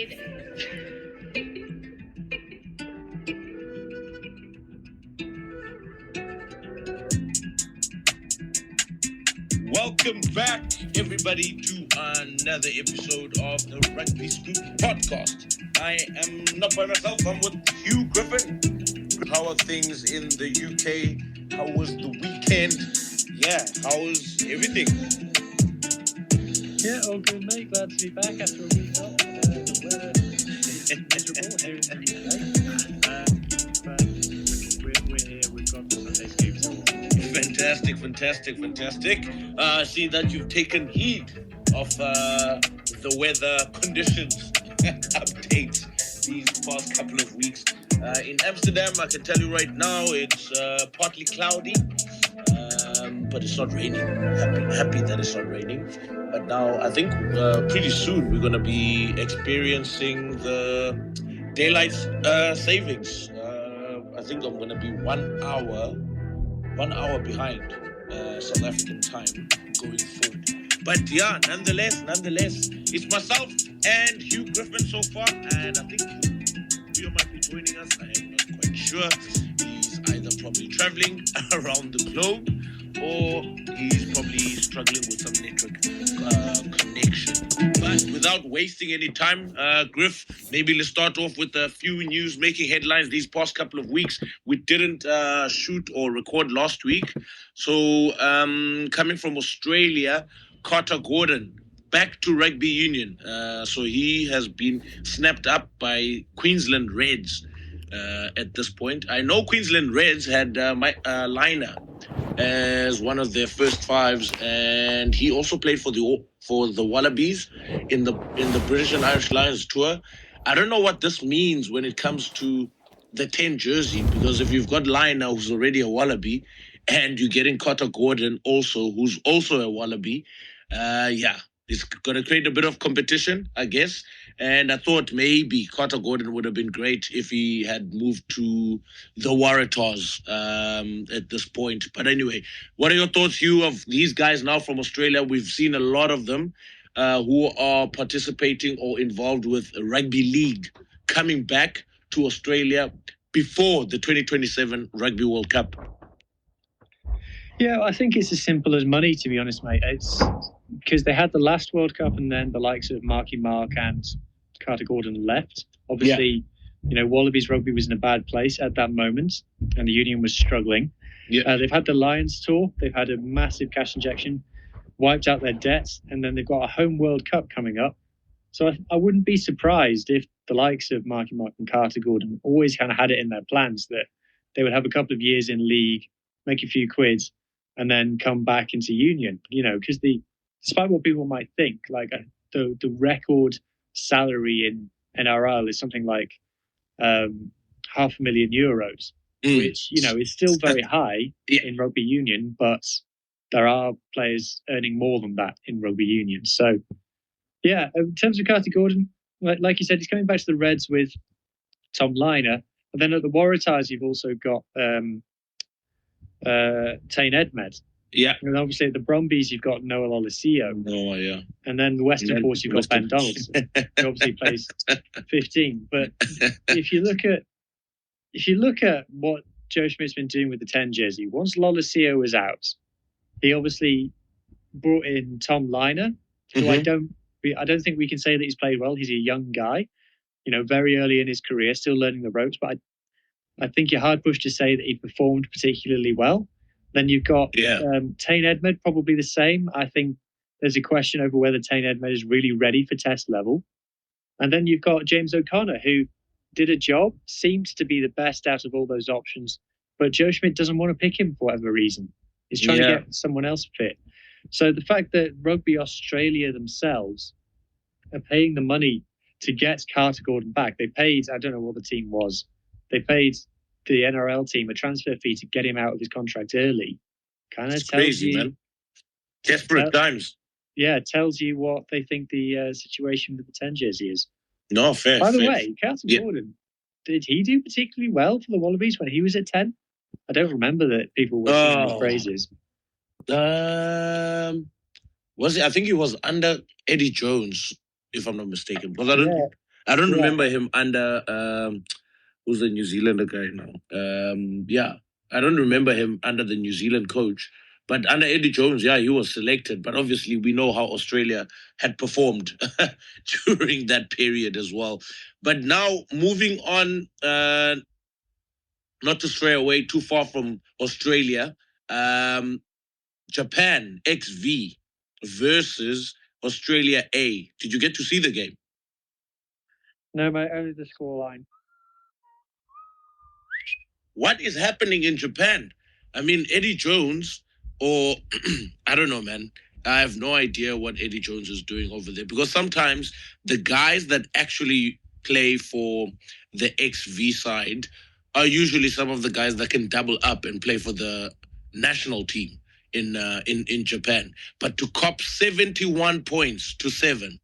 side. Welcome back, everybody, to another episode of the Rugby Scoop podcast. I am not by myself, I'm with Hugh Griffin. How are things in the UK? How was the weekend? Yeah, how was everything? Yeah, all good, mate. Glad to be back after a week off. The weather is miserable here in the UK. But we're here, we've got the Sunday Scoop. Fantastic. See that you've taken heed of the weather conditions updates these past couple of weeks. In Amsterdam, I can tell you right now, it's partly cloudy, but it's not raining. Happy that it's not raining. But now, I think pretty soon we're going to be experiencing the daylight savings. I think I'm going to be 1 hour behind South African time going forward. But yeah, nonetheless, it's myself and Hugh Griffin so far, and I think Hugh might be joining us. I am not quite sure. He's either probably traveling around the globe, or he's probably struggling with some network connection. But without wasting any time, Griff, maybe let's start off with a few news making headlines these past couple of weeks. We didn't shoot or record last week. So coming from Australia, Carter Gordon back to rugby union. So he has been snapped up by Queensland Reds at this point. I know Queensland Reds had Liner as one of their first fives, and he also played for the Wallabies in the British and Irish Lions tour. I don't know what this means when it comes to the 10 jersey, because if you've got Liner, who's already a Wallaby, and you're getting Carter Gordon also, who's also a Wallaby, it's going to create a bit of competition, I guess. And I thought maybe Carter Gordon would have been great if he had moved to the Waratahs at this point. But anyway, what are your thoughts, Hugh, of these guys now from Australia? We've seen a lot of them who are participating or involved with a rugby league coming back to Australia before the 2027 Rugby World Cup. Yeah, I think it's as simple as money, to be honest, mate. It's because they had the last World Cup and then the likes of Marky Mark and Carter Gordon left. Obviously, Wallabies rugby was in a bad place at that moment and the union was struggling. Yeah. They've had the Lions tour. They've had a massive cash injection, wiped out their debts, and then they've got a home World Cup coming up. So I wouldn't be surprised if the likes of Marky Mark and Carter Gordon always kind of had it in their plans that they would have a couple of years in league, make a few quids, and then come back into union, because despite what people might think, like the record salary in NRL is something like €500,000, which, is still very high in rugby union, but there are players earning more than that in rugby union. So, yeah, in terms of Carter Gordon, like you said, he's coming back to the Reds with Tom Liner. And then at the Waratahs, you've also got Tane Edmed. Yeah. And obviously at the Brumbies, you've got Noel Olisio. Oh, yeah. And then the Western Force, you've got Ben Donaldson, who obviously plays 15. But if you look at what Joe Schmidt's been doing with the 10 jersey, once Lolisio was out, he obviously brought in Tom Liner, who I don't think we can say that he's played well. He's a young guy, very early in his career, still learning the ropes. But I think you're hard pushed to say that he performed particularly well. Then you've got Tane Edmed, probably the same. I think there's a question over whether Tane Edmed is really ready for test level. And then you've got James O'Connor, who did a job, seemed to be the best out of all those options. But Joe Schmidt doesn't want to pick him for whatever reason. He's trying to get someone else fit. So the fact that Rugby Australia themselves are paying the money to get Carter Gordon back, they paid, I don't know what the team was, they paid the NRL team a transfer fee to get him out of his contract early. Kind of tells crazy, you, man. Desperate times. Yeah, it tells you what they think the situation with the 10 jersey is. No, fair. By the way, Carter Gordon, did he do particularly well for the Wallabies when he was at 10? I don't remember that people were singing his praises. Was it? I think he was under Eddie Jones, if I'm not mistaken. Because I don't remember him under who's the New Zealander guy now? I don't remember him under the New Zealand coach. But under Eddie Jones, he was selected. But obviously, we know how Australia had performed during that period as well. But now, moving on, not to stray away too far from Australia, Japan XV versus Australia A. Did you get to see the game? No, mate, only the scoreline. What is happening in Japan? I mean, Eddie Jones, or I don't know, man. I have no idea what Eddie Jones is doing over there, because sometimes the guys that actually play for the XV side are usually some of the guys that can double up and play for the national team in Japan. But to cop 71 points to 7,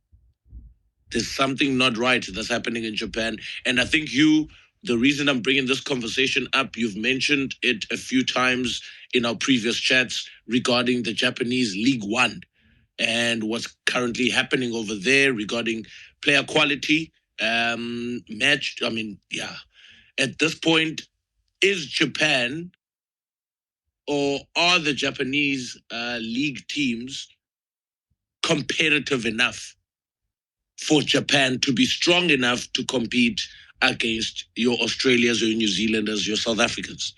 there's something not right that's happening in Japan. And I think the reason I'm bringing this conversation up, you've mentioned it a few times in our previous chats regarding the Japanese League One and what's currently happening over there regarding player quality, match. I mean, at this point, is Japan or are the Japanese league teams competitive enough for Japan to be strong enough to compete against your Australians or your New Zealanders, your South Africans?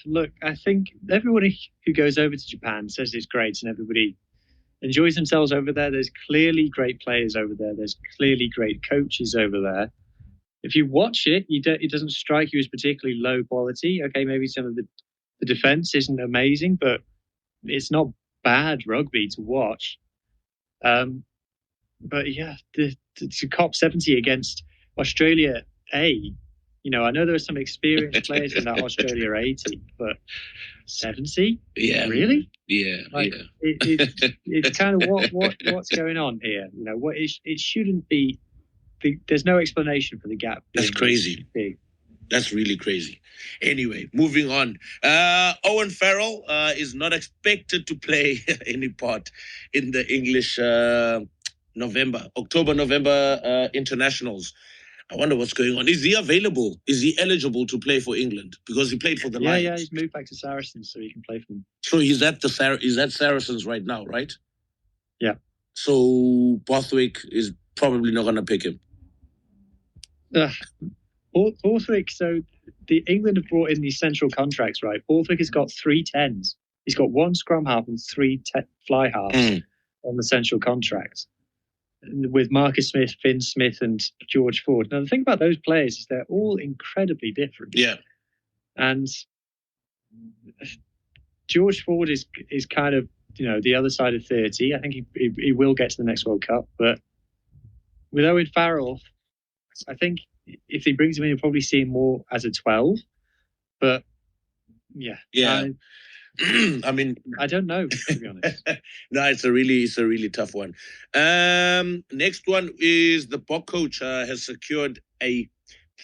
Look, I think everybody who goes over to Japan says it's great and everybody enjoys themselves over there. There's clearly great players over there. There's clearly great coaches over there. If you watch it, it doesn't strike you as particularly low quality. Okay, maybe some of the defense isn't amazing, but it's not bad rugby to watch. But yeah, to cop 70 against Australia A, I know there are some experienced players in that Australia A team, but 70? Yeah. Really? Yeah. It's kind of what's going on here. It shouldn't be. There's no explanation for the gap. That's crazy. Big. That's really crazy. Anyway, moving on. Owen Farrell is not expected to play any part in the English October-November internationals. I wonder what's going on. Is he available? Is he eligible to play for England? Because he played for the Lions. Yeah, he's moved back to Saracens, so he can play for them. So he's at Saracens right now, right? Yeah. So Borthwick is probably not going to pick him. Borthwick, so the England have brought in these central contracts, right? Borthwick has got 3 10s. He's got 1 scrum half and 3 fly halves on the central contracts, with Marcus Smith, Finn Smith, and George Ford. Now, the thing about those players is they're all incredibly different. Yeah. And George Ford is kind of, the other side of 30. I think he will get to the next World Cup. But with Owen Farrell, I think if he brings him in, you'll probably see him more as a 12. But yeah. I mean, I don't know, to be honest. No, it's a really tough one. Next one is the Boks coach has secured a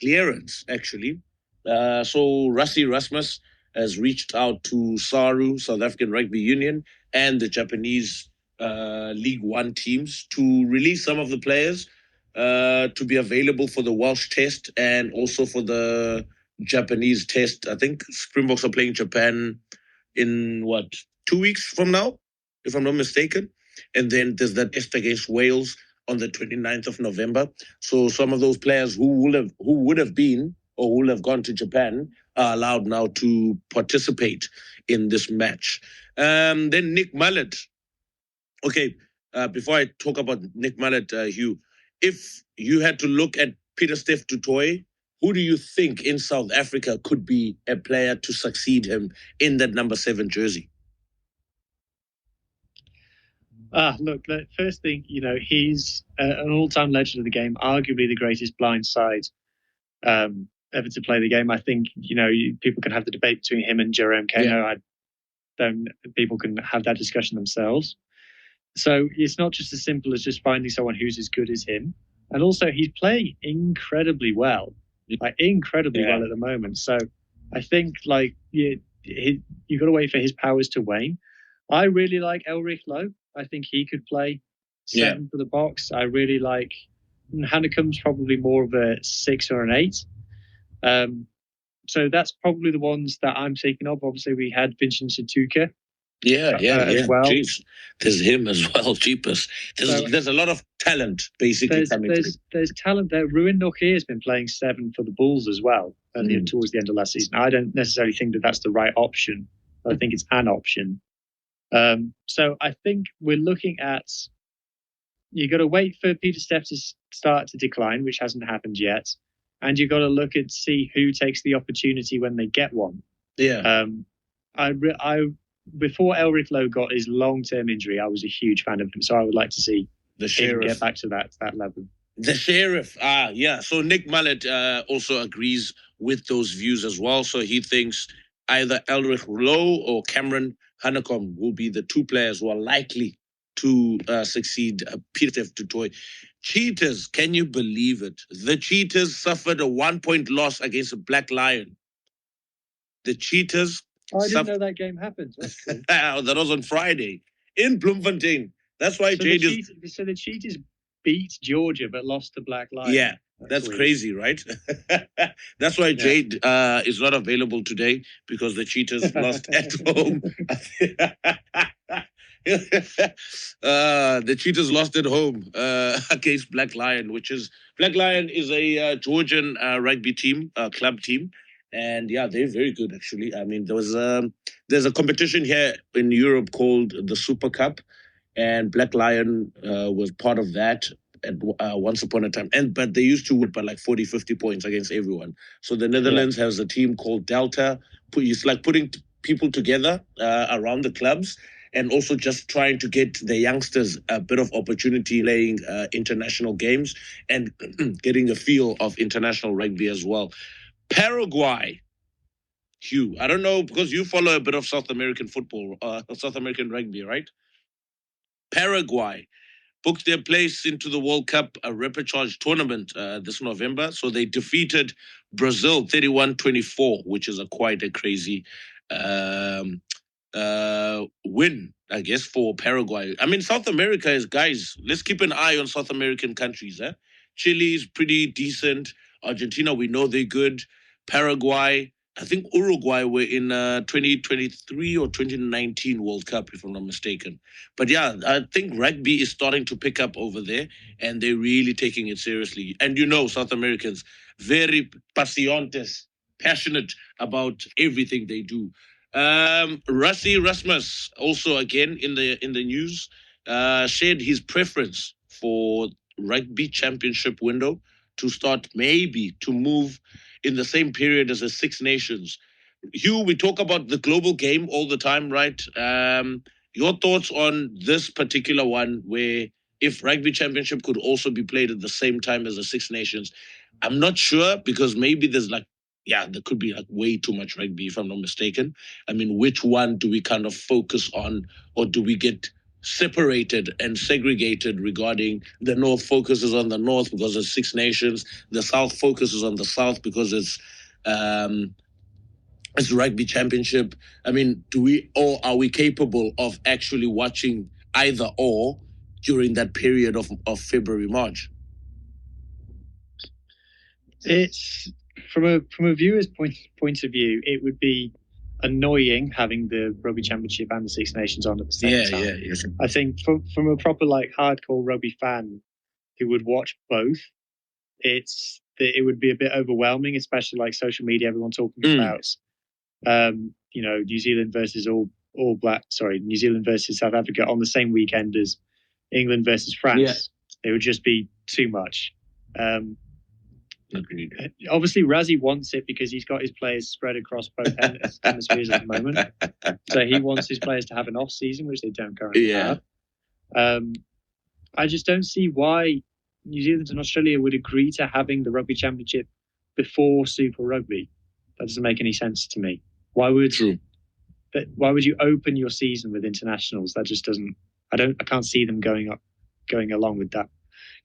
clearance, actually. So Rassie Rasmus has reached out to SARU, South African Rugby Union, and the Japanese League One teams to release some of the players to be available for the Welsh test and also for the Japanese test. I think Springboks are playing Japan in 2 weeks from now, if I'm not mistaken. And then there's that test against Wales on the 29th of November. So some of those players who would have been or who will have gone to Japan are allowed now to participate in this match. Then Nick Mullet. Okay, before I talk about Nick Mullet, Hugh, if you had to look at Pieter-Steph du Toit, who do you think in South Africa could be a player to succeed him in that number 7 jersey? Look, the first thing, he's an all-time legend of the game, arguably the greatest blind side ever to play the game. I think, people can have the debate between him and Jerome Kano. Yeah. People can have that discussion themselves. So it's not just as simple as just finding someone who's as good as him. And also, he's playing incredibly well. Well at the moment. So I think you've got to wait for his powers to wane. I really like Elrich Lowe. I think he could play 7 for the Boks. I really like Hanekom's probably more of a 6 or an 8. So that's probably the ones that I'm thinking of. Obviously, we had Vincent Situka. As well. Jeez. There's him as well, cheapest. There's a lot of talent, basically. There's talent there. Ruin Nokia has been playing 7 for the Bulls as well towards the end of last season. I don't necessarily think that that's the right option. I think it's an option. So I think we're looking at, you've got to wait for Peter-Steph to start to decline, which hasn't happened yet. And you've got to look and see who takes the opportunity when they get one. Yeah. Before Elric Lowe got his long-term injury, I was a huge fan of him. So I would like to see him get back to that level. The Sheriff. So Nick Mullet also agrees with those views as well. So he thinks either Elric Lowe or Cameron Hanekom will be the 2 players who are likely to succeed Peter du Toit. Cheetahs, can you believe it? The Cheetahs suffered a 1-point loss against a Black Lion. The Cheetahs... I didn't know that game happened. That's cool. That was on Friday in Bloemfontein. That's why So the Cheetahs beat Georgia but lost to Black Lion. Yeah, that's crazy, right? That's why Jade is not available today, because the Cheetahs lost at home. The Cheetahs lost at home against Black Lion, Black Lion is a Georgian rugby team, club team. And yeah, they're very good, actually. I mean, there's a competition here in Europe called the Super Cup, and Black Lion was part of that at once upon a time. But they used to win by like 40, 50 points against everyone. So the Netherlands has a team called Delta. It's like putting people together around the clubs, and also just trying to get the youngsters a bit of opportunity playing international games and getting a feel of international rugby as well. Paraguay, Hugh, I don't know, because you follow a bit of South American football, South American rugby, right? Paraguay booked their place into the World Cup repechage tournament this November. So they defeated Brazil 31-24, which is quite a crazy win, I guess, for Paraguay. I mean, South America is, guys, let's keep an eye on South American countries. Chile is pretty decent. Argentina, we know they're good. Paraguay, I think Uruguay were in 2023 or 2019 World Cup, if I'm not mistaken. But yeah, I think rugby is starting to pick up over there, and they're really taking it seriously. And South Americans, very passionate about everything they do. Rassie Rasmus, also again in the news, shared his preference for rugby championship window to start, maybe to move in the same period as the Six Nations. Hugh, we talk about the global game all the time, right? Your thoughts on this particular one, where if rugby championship could also be played at the same time as the Six Nations? I'm not sure, because maybe there's there could be way too much rugby, if I'm not mistaken. I mean, which one do we kind of focus on, or do we get separated and segregated regarding the North focuses on the North because it's Six Nations, the South focuses on the South because it's rugby championship? I mean, are we capable of actually watching either or during that period of February, March? It's from a viewer's point of view, it would be annoying having the Rugby Championship and the Six Nations on at the same time. Yeah. I think from a proper hardcore rugby fan who would watch both, it would be a bit overwhelming, especially social media, everyone talking about New Zealand versus New Zealand versus South Africa on the same weekend as England versus France. Yeah. It would just be too much. Agreed. Obviously, Rassie wants it because he's got his players spread across both hemispheres at the moment. So he wants his players to have an off season, which they don't currently have. I just don't see why New Zealand and Australia would agree to having the Rugby Championship before Super Rugby. That doesn't make any sense to me. Why would you open your season with internationals? That just doesn't. I can't see them going along with that.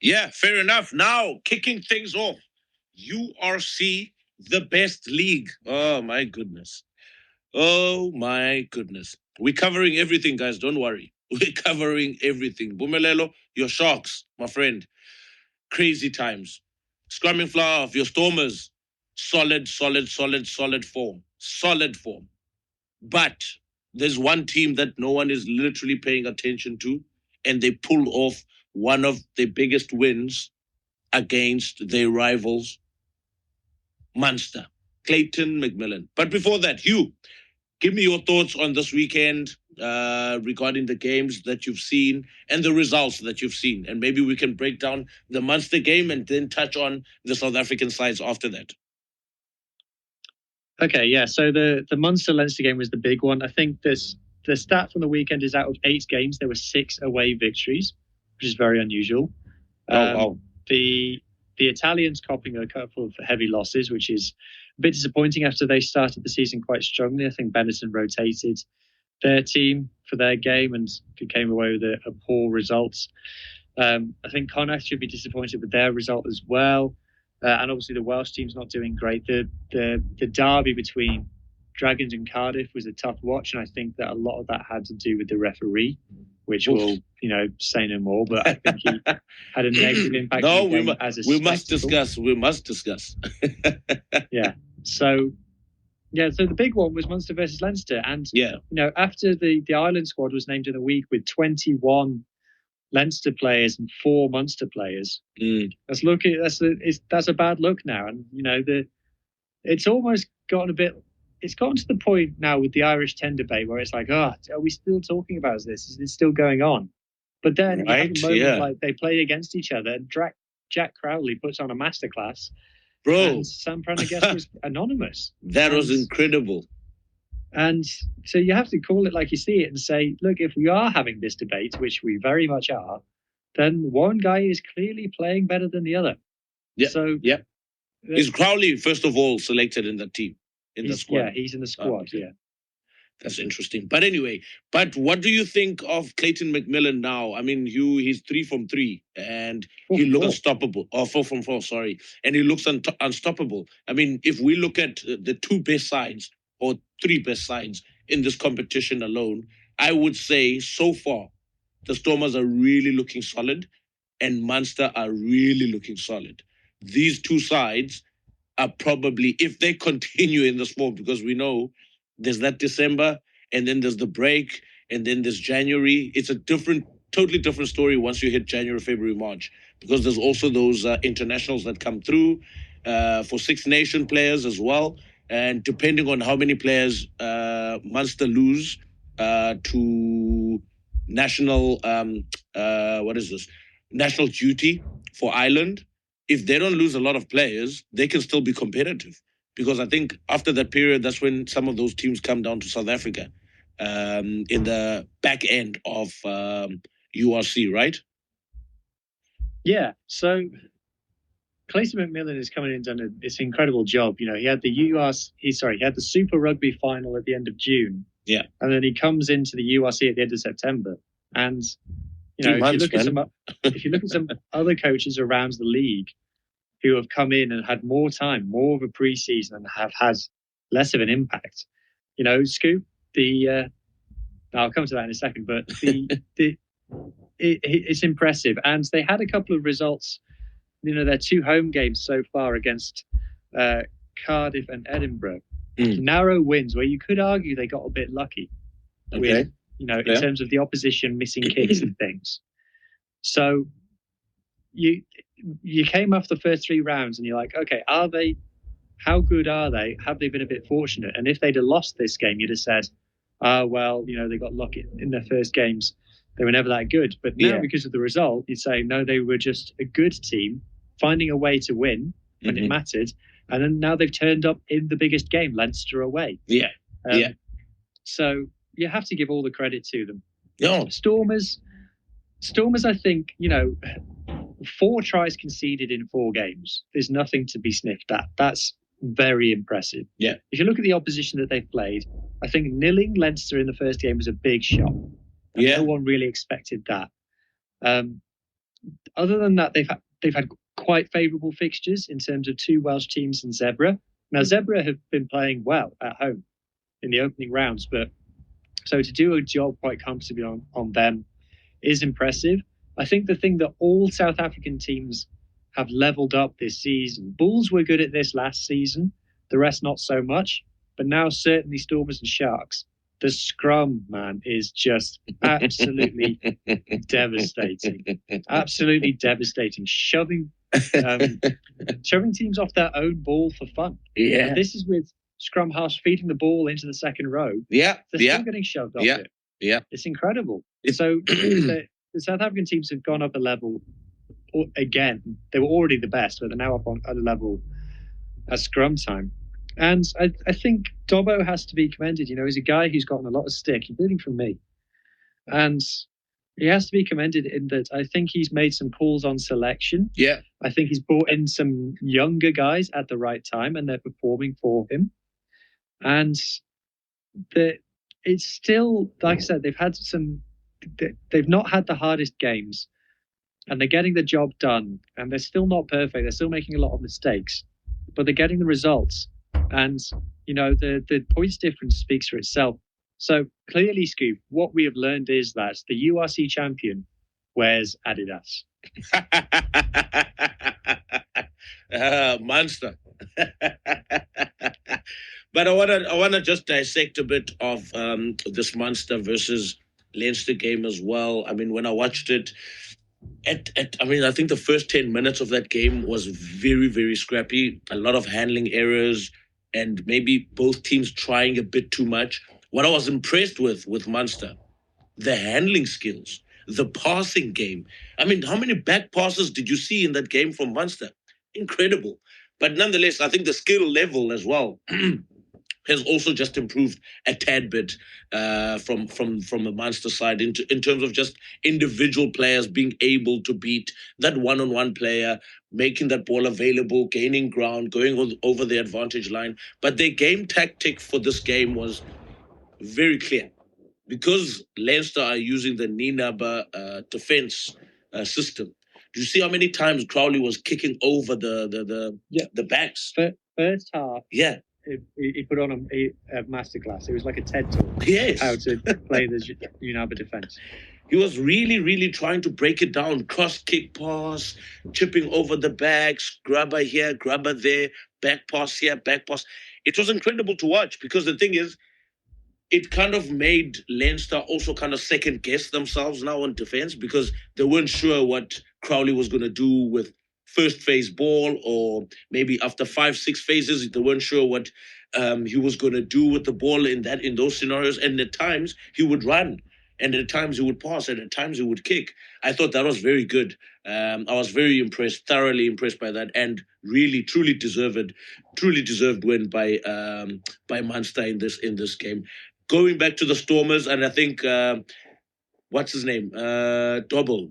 Yeah, fair enough. Now, kicking things off, URC, the best league. Oh my goodness. We're covering everything, guys. Don't worry. We're covering everything. Bumelelo, your Sharks, my friend. crazy times. Scrumming flower of your Stormers, solid form. Solid form. But there's one team that no one is literally paying attention to, and they pulled off one of their biggest wins against their rivals, Munster, Clayton McMillan. But before that, Hugh, give me your thoughts on this weekend regarding the games that you've seen and the results that you've seen. And maybe we can break down the Munster game and then touch on the South African sides after that. Okay, yeah. So the Munster-Leinster game was the big one. I think the stat from the weekend is out of 8 games, there were 6 away victories, which is very unusual. Wow. The Italians copping a couple of heavy losses, which is a bit disappointing after they started the season quite strongly. I think Benetton rotated their team for their game and came away with a poor result. I think Connacht should be disappointed with their result as well. And obviously the Welsh team's not doing great. The derby between Dragons and Cardiff was a tough watch, and I think that a lot of that had to do with the referee, which will, say no more. But I think he had a negative impact. No, on the game as a we must spectacle. We must discuss. Yeah. So the big one was Munster versus Leinster, and after the Ireland squad was named in the week with 21 Leinster players and 4 Munster players. That's a bad look now, and it's almost gotten a bit. It's gotten to the point now with the Irish 10 debate where it's like, are we still talking about this? Is it still going on? But then you have a moment like they play against each other, and Jack Crowley puts on a masterclass. Bro, and Sam Prendergast was anonymous. That was incredible. And so you have to call it like you see it and say, look, if we are having this debate, which we very much are, then one guy is clearly playing better than the other. Yeah. So is Crowley first of all selected in the team? In the squad? Yeah, he's in the squad. Okay. Yeah. That's interesting. But anyway, what do you think of Clayton McMillan now? I mean, he's 3 from 3 and he looks unstoppable. Or 4 from 4, sorry. And he looks unstoppable. I mean, if we look at the 2 best sides or 3 best sides in this competition alone, I would say so far, the Stormers are really looking solid and Munster are really looking solid. These 2 sides are probably, if they continue in this form, because we know there's that December and then there's the break and then there's January. It's a totally different story once you hit January, February, March, because there's also those internationals that come through for Six Nation players as well. And depending on how many players Munster lose to national, national duty for Ireland, if they don't lose a lot of players, they can still be competitive. Because I think after that period, that's when some of those teams come down to South Africa in the back end of URC, right? Yeah. So Clayton McMillan is coming in and done this incredible job. He had he had the Super Rugby final at the end of June. Yeah. And then he comes into the URC at the end of September. And if you look at some other coaches around the league who have come in and had more time, more of a pre-season, and have had less of an impact, Scoop, I'll come to that in a second, but it's impressive. And they had a couple of results, their 2 home games so far against Cardiff and Edinburgh. Narrow wins where you could argue they got a bit lucky. Okay. In terms of the opposition missing kicks and things. So you came off the first 3 rounds and you're like, okay, how good are they? Have they been a bit fortunate? And if they'd have lost this game, you'd have said, they got lucky in their first games. They were never that good. But now, because of the result, you'd say, no, they were just a good team, finding a way to win when it mattered. And then now they've turned up in the biggest game, Leinster away. Yeah. So you have to give all the credit to them. Yeah. Stormers, I think, 4 tries conceded in 4 games. There's nothing to be sniffed at. That's very impressive. Yeah. If you look at the opposition that they've played, I think nilling Leinster in the first game was a big shock. No one really expected that. Other than that, they've had quite favourable fixtures in terms of 2 Welsh teams and Zebra. Now, Zebra have been playing well at home in the opening rounds, but so to do a job quite comfortably on them is impressive. I think the thing that all South African teams have leveled up this season. Bulls were good at this last season, the rest not so much. But now certainly Stormers and Sharks, the scrum, man, is just absolutely devastating. Absolutely devastating. Shoving teams off their own ball for fun. Yeah. And this is with scrum halves feeding the ball into the second row. Yeah. They're still getting shoved off it. Yeah. It's incredible. So the South African teams have gone up a level again. They were already the best, but they're now up on a level at scrum time. And I think Dobbo has to be commended. You know, he's a guy who's gotten a lot of stick, including from me. And he has to be commended in that I think he's made some calls on selection. Yeah. I think he's brought in some younger guys at the right time, and they're performing for him. And it's still, like I said, they've not had the hardest games, and they're getting the job done. And they're still not perfect. They're still making a lot of mistakes, but they're getting the results. And, you know, the points difference speaks for itself. So clearly, Scoop, what we have learned is that the URC champion wears Adidas. Munster. But I wanna just dissect a bit of this Munster versus Leinster game as well. I mean, when I watched it, I think the first 10 minutes of that game was very, very scrappy. A lot of handling errors, and maybe both teams trying a bit too much. What I was impressed with Munster, the handling skills, the passing game. I mean, how many back passes did you see in that game from Munster? Incredible. But nonetheless, I think the skill level as well has also just improved a tad bit from the Munster side in terms of just individual players being able to beat that one-on-one player, making that ball available, gaining ground, going over the advantage line. But their game tactic for this game was very clear. Because Leinster are using the Ninaba defense system. Do you see how many times Crowley was kicking over the backs? First half. Yeah. He put on a masterclass. It was like a TED talk. Yes. How to play the Unaba defense. He was really, really trying to break it down. Cross kick pass, chipping over the backs, grabber here, grabber there, back pass here, back pass. It was incredible to watch because the thing is, it kind of made Leinster also kind of second guess themselves now on defense because they weren't sure what Crowley was going to do with first phase ball, or maybe after 5-6 phases, they weren't sure what he was going to do with the ball in those scenarios. And at times he would run, and at times he would pass, and at times he would kick. I thought that was very good. I was very impressed, thoroughly impressed by that, and really, truly deserved win by Munster in this game. Going back to the Stormers, and I think what's his name, Dobbo.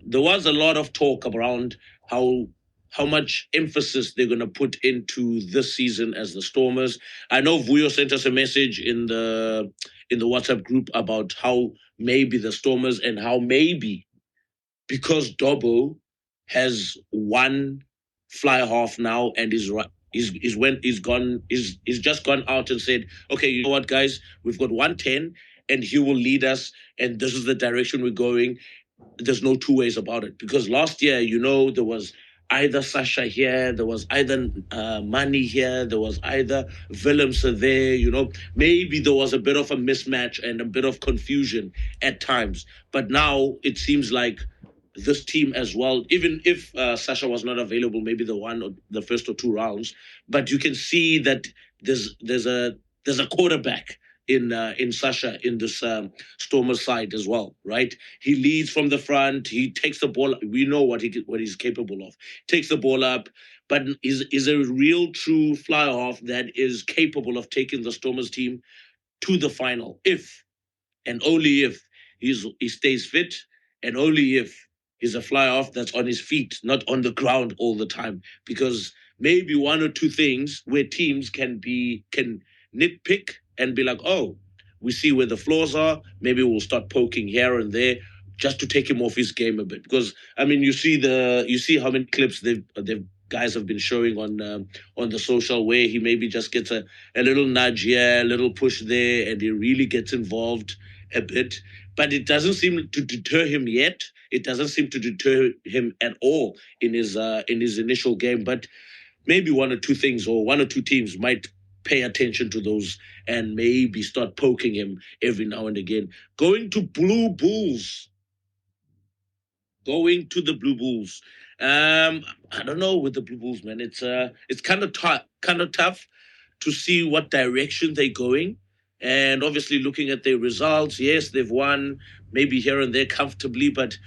There was a lot of talk around how much emphasis they're going to put into this season as the Stormers. I know Vuyo sent us a message in the WhatsApp group about how maybe the Stormers, and how maybe because Dobbo has one fly half now and he's just gone out and said, okay, you know what, guys, we've got 110 and he will lead us, and this is the direction we're going. There's no two ways about it, because last year, you know, there was either Sacha here, there was either Mani here, there was either Willemse there, you know. Maybe there was a bit of a mismatch and a bit of confusion at times. But now it seems like this team as well, even if Sacha was not available, maybe the first or two rounds, but you can see that there's a quarterback in Sacha in this Stormer side as well, right? He leads from the front. He takes the ball. We know what he's capable of. Takes the ball up, but is a real true fly half that is capable of taking the Stormers team to the final, if and only if he stays fit, and only if he's a fly off that's on his feet, not on the ground all the time. Because maybe one or two things where teams can nitpick and be like, oh, we see where the flaws are. Maybe we'll start poking here and there just to take him off his game a bit. Because I mean, you see how many clips they've guys have been showing on the social, where he maybe just gets a little nudge here, a little push there, and he really gets involved a bit. But it doesn't seem to deter him yet. it doesn't seem to deter him at all in his initial game. But maybe one or two things, or one or two teams might pay attention to those and maybe start poking him every now and again. Going to Blue Bulls. Going to the Blue Bulls. I don't know with the Blue Bulls, man. It's kind of tough to see what direction they're going. And obviously looking at their results, yes, they've won maybe here and there comfortably, but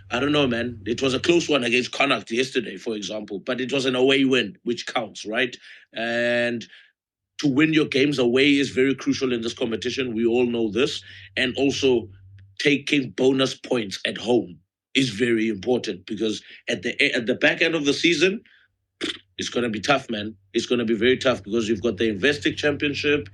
I don't know, man. It was a close one against Connacht yesterday, for example, but it was an away win, which counts, right? And to win your games away is very crucial in this competition. We all know this. And also taking bonus points at home is very important, because at the back end of the season, it's going to be tough, man. It's going to be very tough, because you've got the Investec Championship.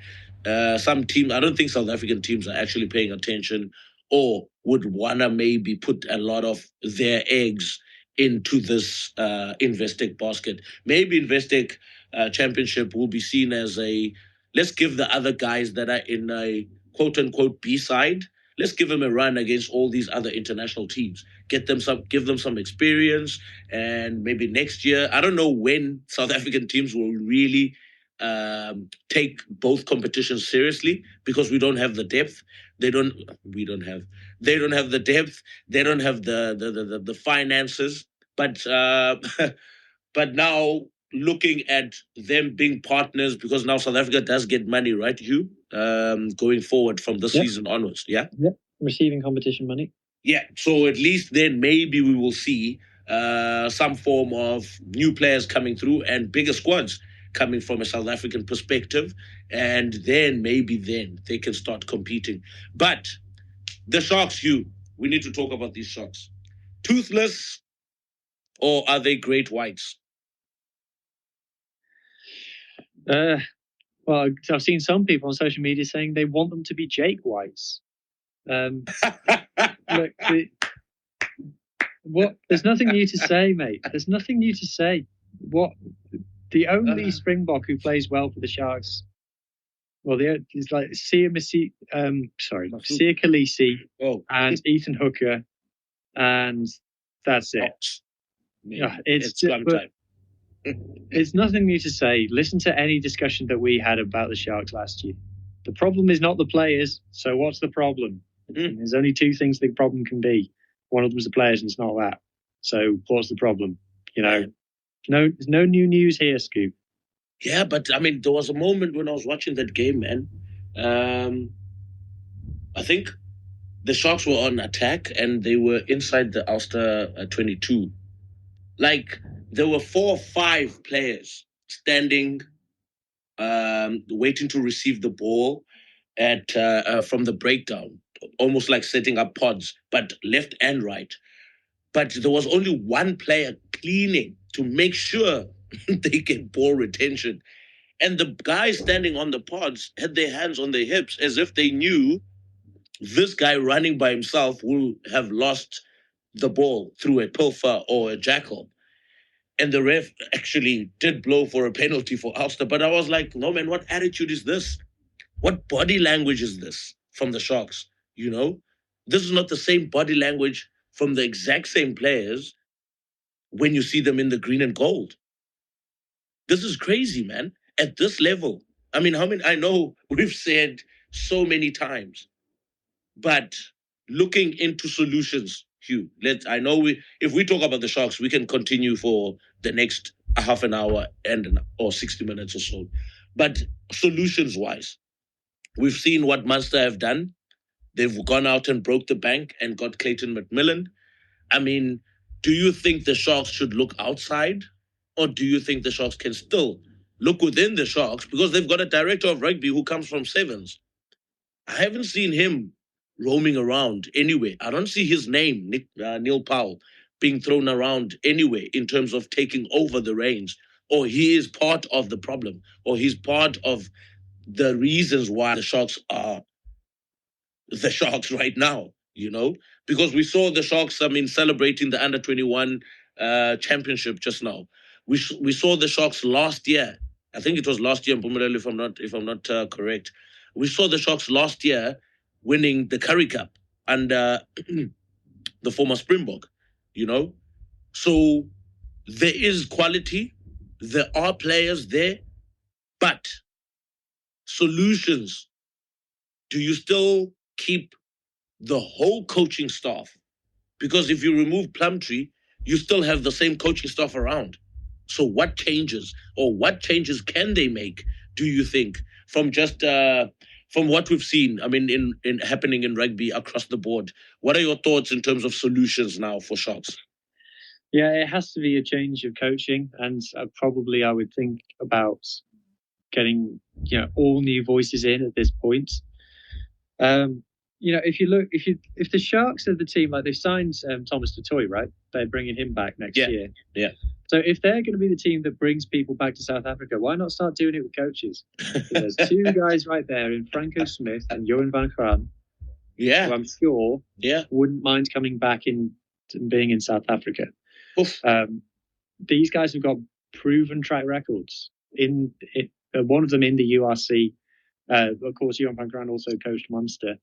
Some teams, I don't think South African teams are actually paying attention, or would want to maybe put a lot of their eggs into this Investec basket. Maybe Investec Championship will be seen as let's give the other guys that are in a quote-unquote B-side, let's give them a run against all these other international teams. Give them some experience, and maybe next year, I don't know when South African teams will really take both competitions seriously, because we don't have the depth. They don't have the depth. They don't have the finances. But but now looking at them being partners, because now South Africa does get money, right, Hugh? Going forward from this season onwards, yeah? Yep, receiving competition money. Yeah, so at least then maybe we will see some form of new players coming through and bigger squads coming from a South African perspective, and then maybe then they can start competing. But the Sharks, Hugh, we need to talk about these Sharks. Toothless, or are they great whites? Well, I've seen some people on social media saying they want them to be Jake Whites. Look, there's nothing new to say, mate. There's nothing new to say. The only Springbok who plays well for the Sharks, well, he's like Sia Khaleesi and Ethan Hooker, and that's it. Yeah, it's time. It's nothing new to say. Listen to any discussion that we had about the Sharks last year. The problem is not the players. So what's the problem? There's only two things the problem can be. One of them is the players, and it's not that. So what's the problem? There's no new news here, Scoop. Yeah, but I mean, there was a moment when I was watching that game, man. I think the Sharks were on attack, and they were inside the Ulster 22. Like, there were 4 or 5 players standing, waiting to receive the ball from the breakdown, almost like setting up pods, but left and right. But there was only one player cleaning to make sure they get ball retention. And the guys standing on the pods had their hands on their hips, as if they knew this guy running by himself will have lost the ball through a pilfer or a jackal. And the ref actually did blow for a penalty for Ulster. But I was like, no, man, what attitude is this? What body language is this from the Sharks? This is not the same body language from the exact same players when you see them in the green and gold. This is crazy, man. At this level. I mean, I know we've said so many times, but looking into solutions, Hugh, if we talk about the Sharks, we can continue for the next half an hour or 60 minutes or so. But solutions-wise, we've seen what Munster have done. They've gone out and broke the bank and got Clayton McMillan. I mean, do you think the Sharks should look outside, or do you think the Sharks can still look within the Sharks, because they've got a director of rugby who comes from Sevens? I haven't seen him roaming around anyway. I don't see his name, Neil Powell, being thrown around anyway in terms of taking over the reins, or he is part of the problem, or he's part of the reasons why the Sharks are the Sharks right now, because we saw the Sharks, celebrating the under-21 championship just now. We saw the Sharks last year. I think it was last year, if I'm not correct. We saw the Sharks last year winning the Currie Cup under the former Springbok, you know. So there is quality, there are players there, but solutions. Do you still keep the whole coaching staff? Because if you remove Plumtree, you still have the same coaching staff around. So what changes, or what changes can they make, do you think, from just from what we've seen? I mean, in happening in rugby across the board. What are your thoughts in terms of solutions now for Sharks? Yeah, it has to be a change of coaching, and probably I would think about getting all new voices in at this point. If the Sharks are the team, like they've signed Thomas Tutoy, right? They're bringing him back next year. Yeah. So if they're going to be the team that brings people back to South Africa, why not start doing it with coaches? There's two guys right there in Franco Smith and Johan van Graan. Yeah. Who I'm sure wouldn't mind coming back in and being in South Africa. These guys have got proven track records. One of them in the URC. Of course, Johan van Graan also coached Munster.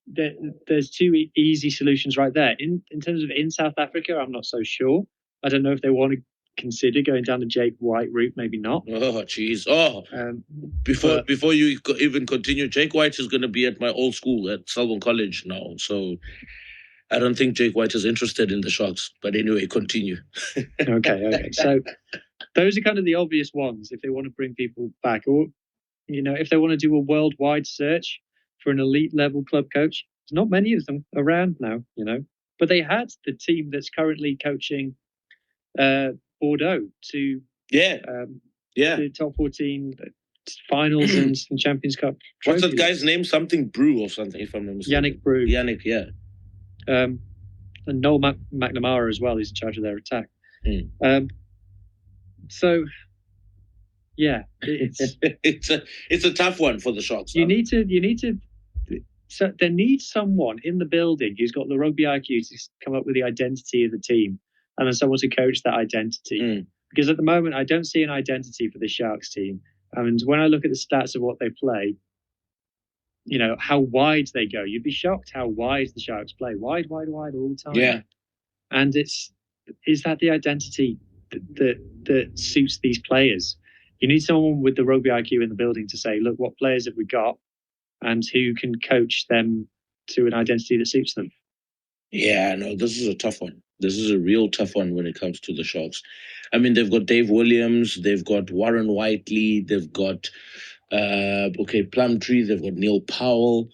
There's two easy solutions right there. In terms of in South Africa, I'm not so sure. I don't know if they want to consider going down the Jake White route. Maybe not. Oh, jeez. Before you even continue, Jake White is going to be at my old school at Selborne College now. So I don't think Jake White is interested in the Sharks. But anyway, continue. Okay. So those are kind of the obvious ones if they want to bring people back. Or, if they want to do a worldwide search for an elite level club coach, there's not many of them around now, But they had the team that's currently coaching Bordeaux to the top 14 finals and Champions Cup trophies. What's that guy's name? Something Brew or something, if I'm not mistaken. Yannick Brew. Yannick, yeah. And Noel McNamara as well. He's in charge of their attack. So, yeah, it's a tough one for the Sharks. So there needs someone in the building who's got the rugby IQ to come up with the identity of the team, and then someone to coach that identity. Because at the moment, I don't see an identity for the Sharks team. And when I look at the stats of what they play, how wide they go, you'd be shocked how wide the Sharks play. Wide all the time. Yeah. And is that the identity that suits these players? You need someone with the rugby IQ in the building to say, look, what players have we got and who can coach them to an identity that suits them? Yeah, no, this is a tough one. This is a real tough one when it comes to the Sharks. I mean, they've got Dave Williams, they've got Warren Whiteley, they've got Plumtree, they've got Neil Powell.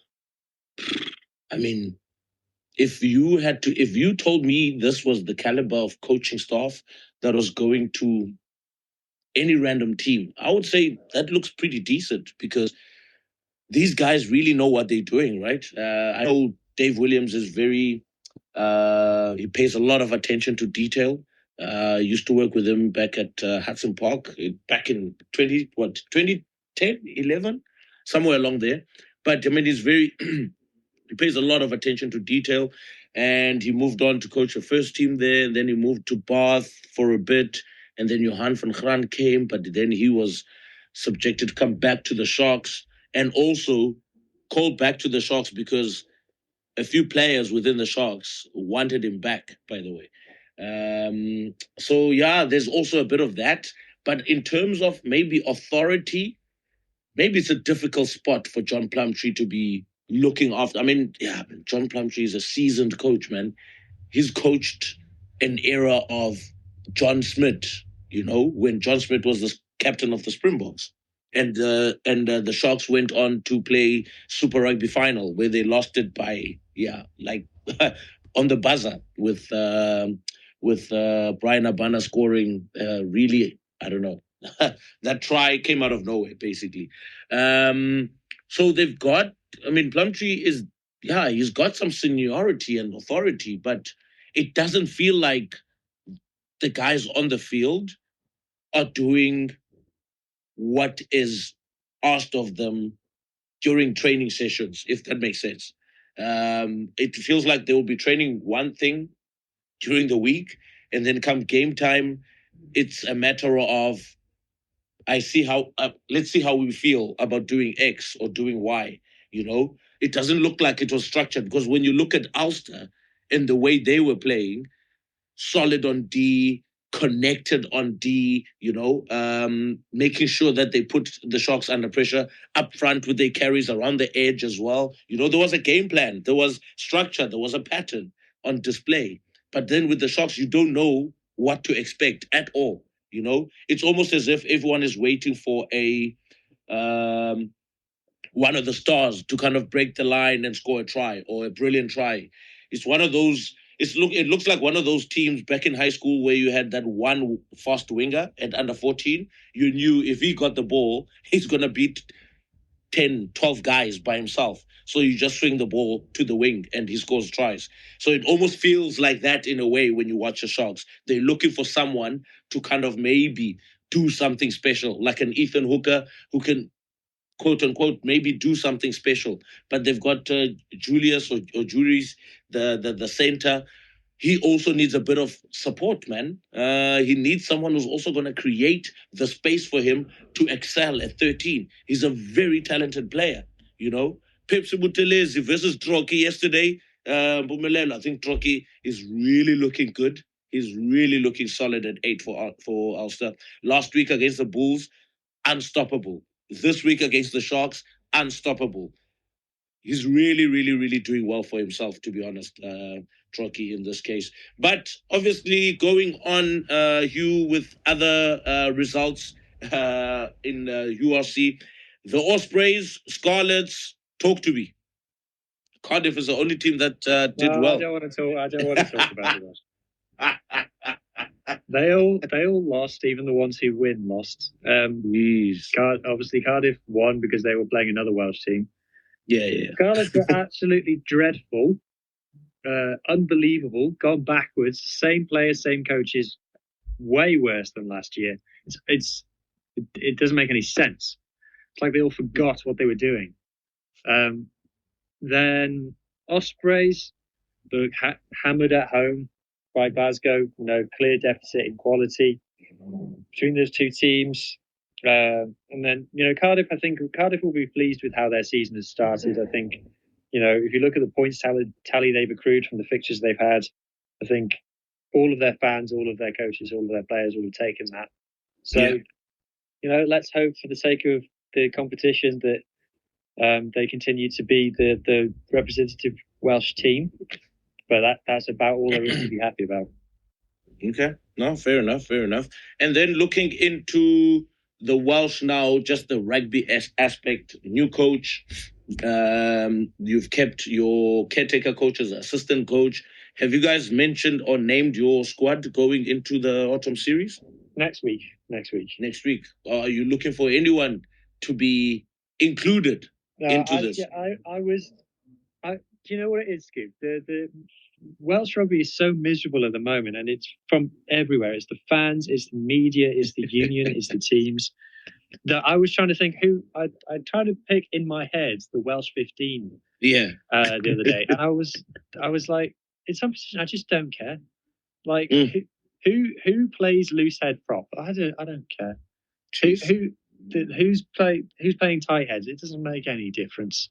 I mean, if you told me this was the caliber of coaching staff that was going to any random team, I would say that looks pretty decent because these guys really know what they're doing, right? I know Dave Williams is very, he pays a lot of attention to detail. Used to work with him back at Hudson Park back in 2010, 11, somewhere along there. But I mean, he's very, he pays a lot of attention to detail, and he moved on to coach the first team there. And then he moved to Bath for a bit, and then Johan van Graan came, but then he was subjected to come back to the Sharks, and also called back to the Sharks because a few players within the Sharks wanted him back, by the way. So, yeah, there's also a bit of that. But in terms of maybe authority, maybe it's a difficult spot for John Plumtree to be looking after. I mean, yeah, John Plumtree is a seasoned coach, man. He's coached an era of John Smith, when John Smith was the captain of the Springboks. And the Sharks went on to play Super Rugby final where they lost it by on the buzzer with Brian Abana scoring really, I don't know. That try came out of nowhere, basically. So they've got, I mean, Plumtree is, he's got some seniority and authority, but it doesn't feel like the guys on the field are doing what is asked of them during training sessions, if that makes sense. It feels like they will be training one thing during the week, and then come game time, it's a matter of, let's see how we feel about doing X or doing Y, it doesn't look like it was structured, because when you look at Ulster and the way they were playing, solid on D, connected on D, making sure that they put the Sharks under pressure up front with their carries around the edge as well. There was a game plan, there was structure, there was a pattern on display. But then with the Sharks, you don't know what to expect at all. It's almost as if everyone is waiting for a one of the stars to kind of break the line and score a try, or a brilliant try. It's one of those. It looks like one of those teams back in high school where you had that one fast winger at under 14. You knew if he got the ball, he's going to beat 10, 12 guys by himself. So you just swing the ball to the wing and he scores tries. So it almost feels like that in a way when you watch the Sharks. They're looking for someone to kind of maybe do something special, like an Ethan Hooker who can, quote unquote, maybe do something special. But they've got Julius or Juris, the center. He also needs a bit of support, man. He needs someone who's also going to create the space for him to excel at 13. He's a very talented player, Pepsi Buthelezi versus Trokkie yesterday. Bumelelo, I think Trokkie is really looking good. He's really looking solid at 8 for Ulster. Last week against the Bulls, unstoppable. This week against the Sharks, unstoppable. He's really, really, really doing well for himself, to be honest, Trokkie in this case. But obviously going on, Hugh, with other results in URC, the Ospreys, Scarlets, talk to me. Cardiff is the only team that did well. I don't want to talk about it. They all lost, even the ones who win lost. Obviously, Cardiff won because they were playing another Welsh team. Yeah. Scarlets were absolutely dreadful, unbelievable, gone backwards. Same players, same coaches, way worse than last year. It doesn't make any sense. It's like they all forgot what they were doing. Then Ospreys, hammered at home by Glasgow. Clear deficit in quality between those two teams. And then, Cardiff, I think Cardiff will be pleased with how their season has started. I think, if you look at the points tally they've accrued from the fixtures they've had, I think all of their fans, all of their coaches, all of their players will have taken that. So, let's hope for the sake of the competition that they continue to be the representative Welsh team. But that's about all there is to be happy about. Okay. No, fair enough. And then looking into the Welsh now, just the rugby aspect, new coach. You've kept your caretaker coach as assistant coach. Have you guys mentioned or named your squad going into the autumn series? Next week. Are you looking for anyone to be included into this? Do you know what it is, Scoop? The Welsh rugby is so miserable at the moment, and it's from everywhere. It's the fans, it's the media, it's the union, it's the teams. That I was trying to think who I tried to pick in my head the Welsh 15. Yeah. The other day, and I was like, it's something I just don't care. Like who plays loose head prop? I don't care. Who's playing tight heads? It doesn't make any difference.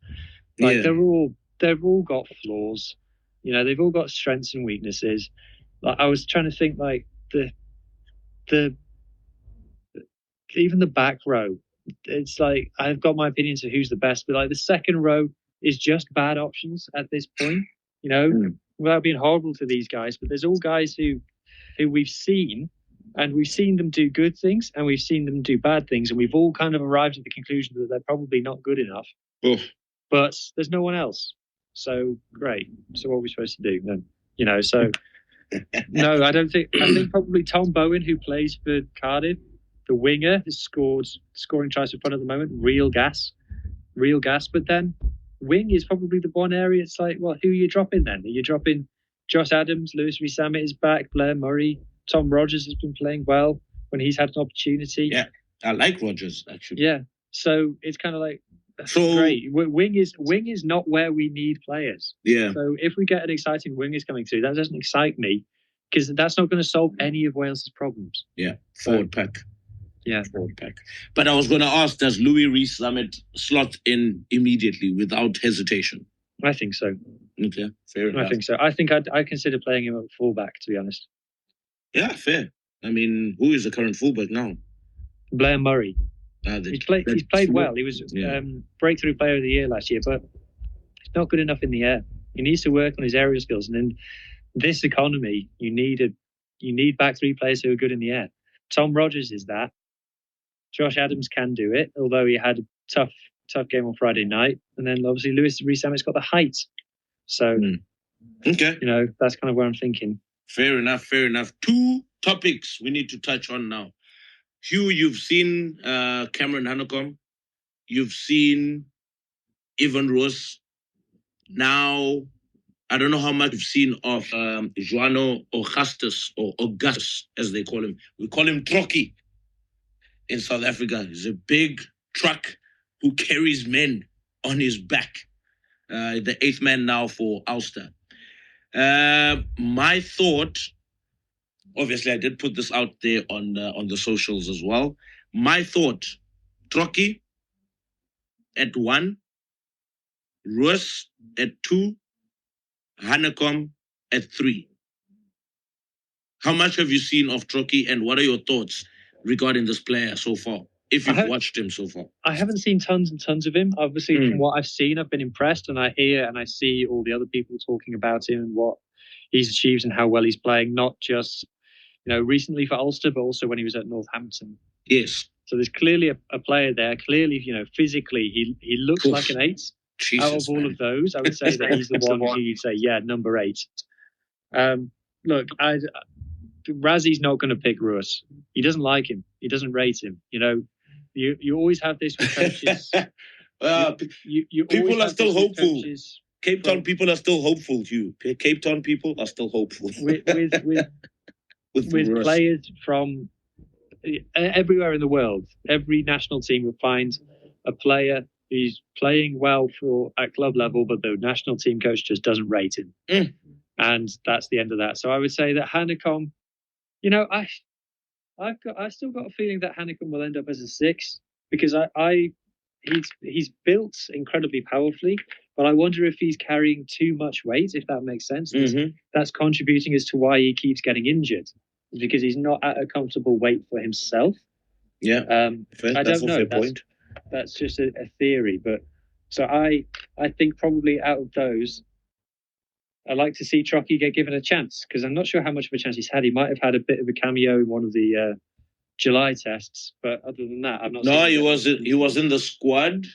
Like they've all got flaws. They've all got strengths and weaknesses. Like I was trying to think, like the even the back row. It's like I've got my opinions of who's the best, but like the second row is just bad options at this point. Without being horrible to these guys, but there's all guys who we've seen, and we've seen them do good things, and we've seen them do bad things, and we've all kind of arrived at the conclusion that they're probably not good enough. But there's no one else. So great. So what are we supposed to do then? So no, I don't think. I think probably Tom Bowen, who plays for Cardiff, the winger, has scoring tries for fun at the moment. Real gas. But then wing is probably the one area. It's like, well, who are you dropping then? Are you dropping Josh Adams? Lewis Rees-Zammit is back. Blair Murray. Tom Rogers has been playing well when he's had an opportunity. Yeah, I like Rogers actually. Yeah, so it's kind of like. So great. Wing is not where we need players. Yeah. So if we get an exciting wingers coming through, that doesn't excite me because that's not going to solve any of Wales's problems. Yeah. Forward pack. forward pack. But I was going to ask, does Louis Rees-Zammit slot in immediately without hesitation? I think so. Okay, fair enough. I think so. I think I'd consider playing him at fullback, to be honest. Yeah, fair. I mean, who is the current fullback now? Blair Murray. He's played well. He was breakthrough player of the year last year, but he's not good enough in the air. He needs to work on his aerial skills. And in this economy, you need back three players who are good in the air. Tom Rogers is that. Josh Adams can do it, although he had a tough game on Friday night. And then obviously Louis Rees-Zammit's got the height. So, okay, that's kind of where I'm thinking. Fair enough. Two topics we need to touch on now. Hugh, you've seen Cameron Hanekom. You've seen Ivan Roos. Now, I don't know how much you've seen of Joano Augustus, or Augustus, as they call him. We call him Trokkie in South Africa. He's a big truck who carries men on his back. The 8th man now for Ulster. My thought, obviously I did put this out there on the socials as well. My thought, Trokkie at 1, Roos at 2, Hanekom at 3. How much have you seen of Trokkie, and what are your thoughts regarding this player so far, if you've watched him so far? I haven't seen tons and tons of him. Obviously, from what I've seen, I've been impressed, and I hear and I see all the other people talking about him and what he's achieved and how well he's playing, not just recently for Ulster, but also when he was at Northampton. Yes. So there's clearly a player there. Clearly, physically, he looks like an 8. Jesus, out of all of those, I would say that he's the one who you'd say, number 8. Look, Razzie's not going to pick Roos. He doesn't like him. He doesn't rate him. You always have this with coaches. People are still hopeful. Cape Town people are still hopeful, Hugh. Cape Town people are still hopeful. With players from everywhere in the world, every national team will find a player who's playing well at club level, but the national team coach just doesn't rate him. And that's the end of that. So I would say that Hanekom, I've still got a feeling that Hanekom will end up as a 6, because he's built incredibly powerfully, but I wonder if he's carrying too much weight, if that makes sense. That's contributing as to why he keeps getting injured, because he's not at a comfortable weight for himself. Yeah, I don't know. Point. That's just a theory, but so I think probably out of those, I'd like to see Trokkie get given a chance, because I'm not sure how much of a chance he's had. He might have had a bit of a cameo in one of the July tests, but other than that, I'm not. No, he was in the squad,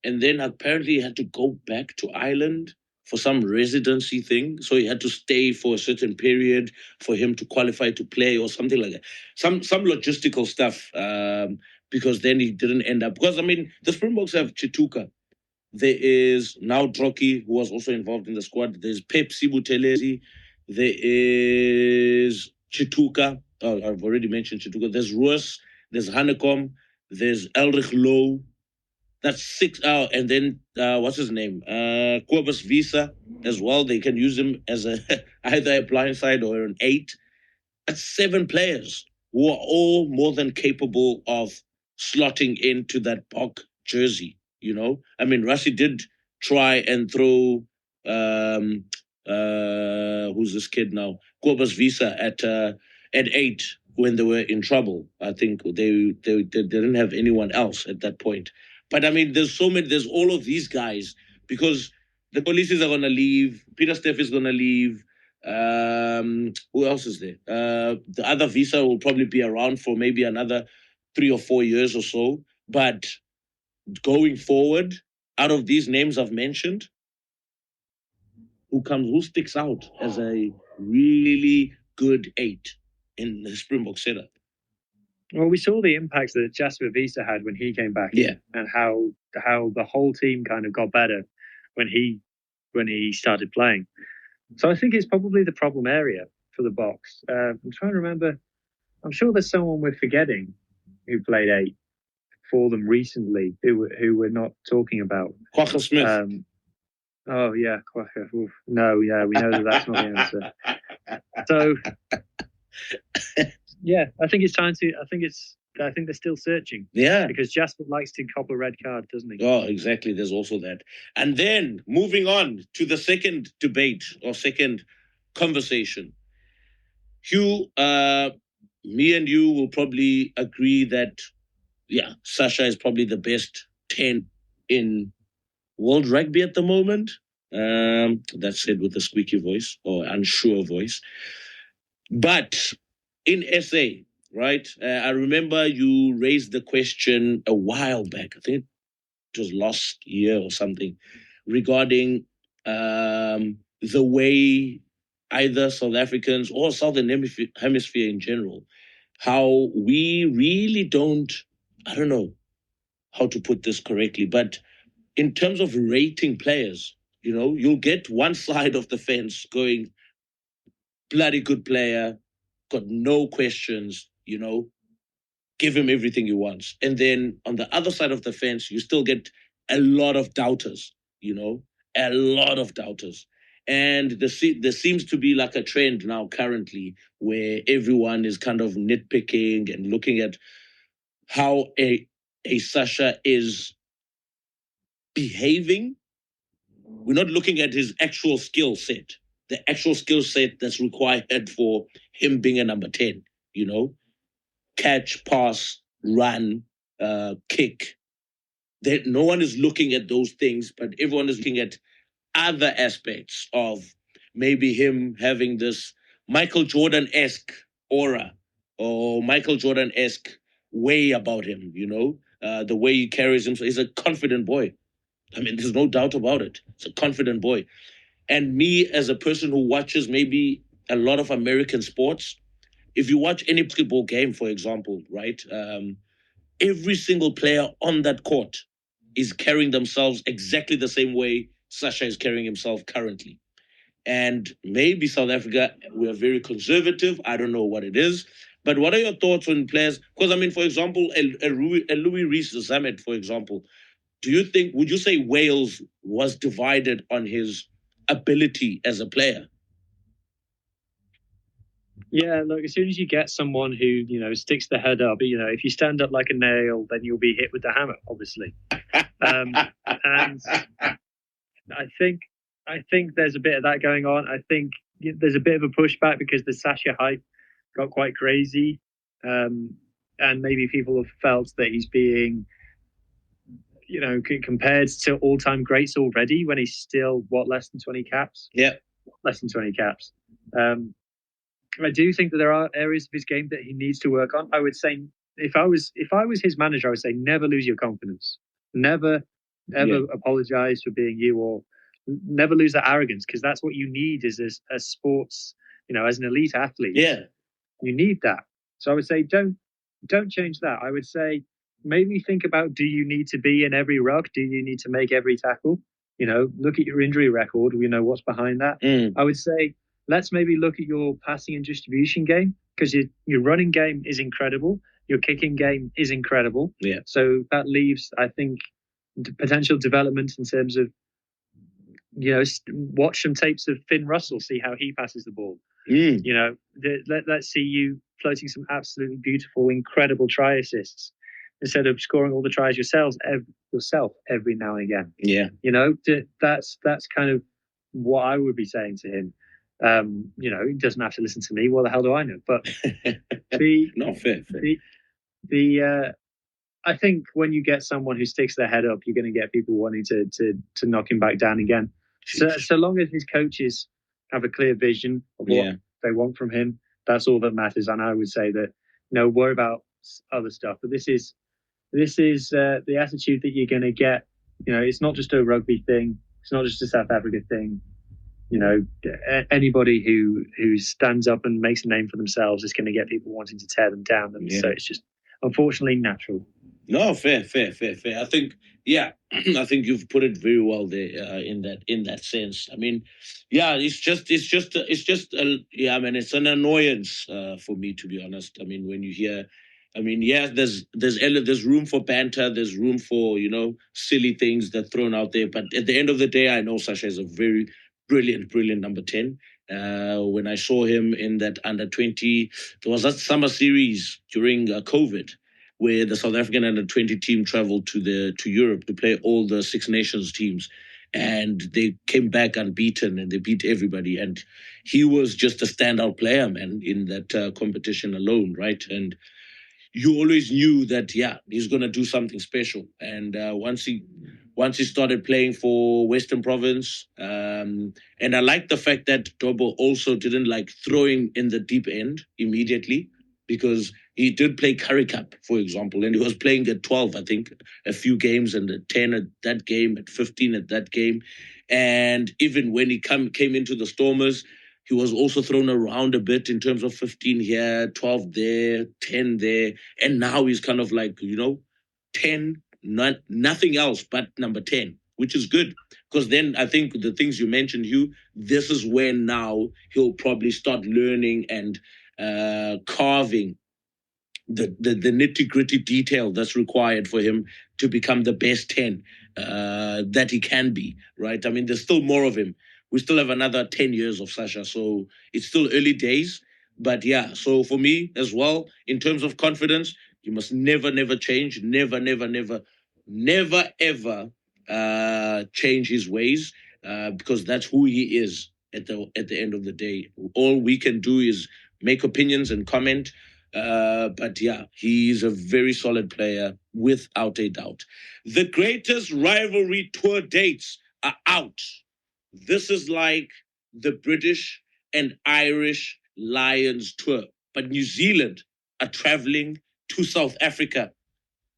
and then apparently he had to go back to Ireland for some residency thing. So he had to stay for a certain period for him to qualify to play or something like that. Some logistical stuff, because then he didn't end up. Because, the Springboks have Chituka. There is now Trokkie, who was also involved in the squad. There's Pep Sibutelezi. There is Chituka. Oh, I've already mentioned Chituka. There's Roos. There's Hanekom. There's Elrich Low. That's 6. And then what's his name? Cobus Visa as well. They can use him as either a blind side or an 8. That's 7 players who are all more than capable of slotting into that Bok jersey. Rassie did try and throw who's this kid now? Cobus Visa at 8 when they were in trouble. I think they didn't have anyone else at that point. But there's all of these guys, because the policies are going to leave. Peter Steff is going to leave. Who else is there? The other Visa will probably be around for maybe another 3 or 4 years or so. But going forward, out of these names I've mentioned, who sticks out as a really good 8 in the Springbok setup? Well, we saw the impact that Jasper Visa had when he came back, and how the whole team kind of got better when he started playing. So I think it's probably the problem area for the Boks. I'm trying to remember. I'm sure there's someone we're forgetting who played 8 for them recently, who we're not talking about. Quacker Smith. Oh yeah, Quacker. Oof. No, yeah, we know that's not the answer. So. Yeah, I think it's time to. I think it's I think they're still searching. Yeah. Because Jasper likes to cop a red card, doesn't he? Oh, exactly. There's also that. And then moving on to the second debate or second conversation. Hugh, me and you will probably agree that, yeah, Sacha is probably the best 10 in world rugby at the moment. That's said with a squeaky voice or unsure voice. But in SA, right, I remember you raised the question a while back. I think it was last year or something, regarding the way either South Africans or Southern Hemisphere in general, how we really don't, I don't know how to put this correctly, but in terms of rating players, you'll get one side of the fence going, bloody good player, got no questions, give him everything he wants. And then on the other side of the fence, you still get a lot of doubters, a lot of doubters. And there seems to be like a trend now currently where everyone is kind of nitpicking and looking at how a Sacha is behaving. We're not looking at his actual skill set, the actual skill set that's required for him being a number 10, catch, pass, run, kick. No one is looking at those things, but everyone is looking at other aspects of maybe him having this Michael Jordan-esque aura or Michael Jordan-esque way about him, the way he carries himself. He's a confident boy. I mean, there's no doubt about it. It's a confident boy. And me, as a person who watches maybe a lot of American sports, if you watch any basketball game, for example, right, every single player on that court is carrying themselves exactly the same way Sacha is carrying himself currently. And maybe South Africa, we are very conservative. I don't know what it is. But what are your thoughts on players? Because, I mean, for example, a Louis Rees-Zammit, for example, would you say Wales was divided on his ability as a player? Yeah, look, as soon as you get someone who, sticks their head up, if you stand up like a nail, then you'll be hit with the hammer, obviously. And I think there's a bit of that going on. I think there's a bit of a pushback because the Sacha hype got quite crazy. And maybe people have felt that he's being, compared to all-time greats already when he's still, less than 20 caps? Yeah. Less than 20 caps. I do think that there are areas of his game that he needs to work on. I would say if I was his manager, I would say never lose your confidence. Never, ever apologize for being you, or never lose that arrogance, because that's what you need as sports, as an elite athlete. Yeah. You need that. So I would say don't change that. I would say maybe think about, do you need to be in every ruck? Do you need to make every tackle? Look at your injury record. What's behind that. I would say let's maybe look at your passing and distribution game, because your running game is incredible. Your kicking game is incredible. Yeah. So that leaves, I think, potential development in terms of, watch some tapes of Finn Russell, see how he passes the ball. Let's see you floating some absolutely beautiful, incredible try assists instead of scoring all the tries yourself every now and again. Yeah. That's kind of what I would be saying to him. He doesn't have to listen to me. What the hell do I know? But not fair. I think when you get someone who sticks their head up, you're going to get people wanting to knock him back down again. So long as his coaches have a clear vision of what they want from him, that's all that matters. And I would say that, worry about other stuff. But this is the attitude that you're going to get. It's not just a rugby thing. It's not just a South Africa thing. Anybody who stands up and makes a name for themselves is going to get people wanting to tear them down. And so it's just, unfortunately, natural. No, fair. I think, I think you've put it very well there in that sense. I mean, it's an annoyance for me, to be honest. I mean, when you hear, there's room for banter, there's room for, silly things that are thrown out there. But at the end of the day, I know Sacha is a very brilliant number 10. When I saw him in that under 20, there was that summer series during COVID. where the South African under-20 team traveled to Europe to play all the Six Nations teams, and they came back unbeaten and they beat everybody. And he was just a standout player, man, in that competition alone, right? And you always knew that, yeah, he's going to do something special. And once he started playing for Western Province, and I like the fact that Dobo also didn't like throwing in the deep end immediately, because he did play Currie Cup, for example, and he was playing at 12, I think, a few games, and at 10 at that game, at 15 at that game. And even when he came into the Stormers, he was also thrown around a bit in terms of 15 here, 12 there, 10 there. And now he's kind of like, 10, nothing else but number 10, which is good. Because then I think the things you mentioned, Hugh, this is when now he'll probably start learning and carving the nitty-gritty detail that's required for him to become the best 10 that he can be, right? I mean, there's still more of him. We still have another 10 years of Sacha, so it's still early days. But yeah, so for me as well, in terms of confidence, you must never change, never, ever change his ways, because that's who he is at the end of the day. All we can do is make opinions and comment. But yeah, he's a very solid player, without a doubt. The greatest rivalry tour dates are out. This is like the British and Irish Lions tour, but New Zealand are traveling to South Africa.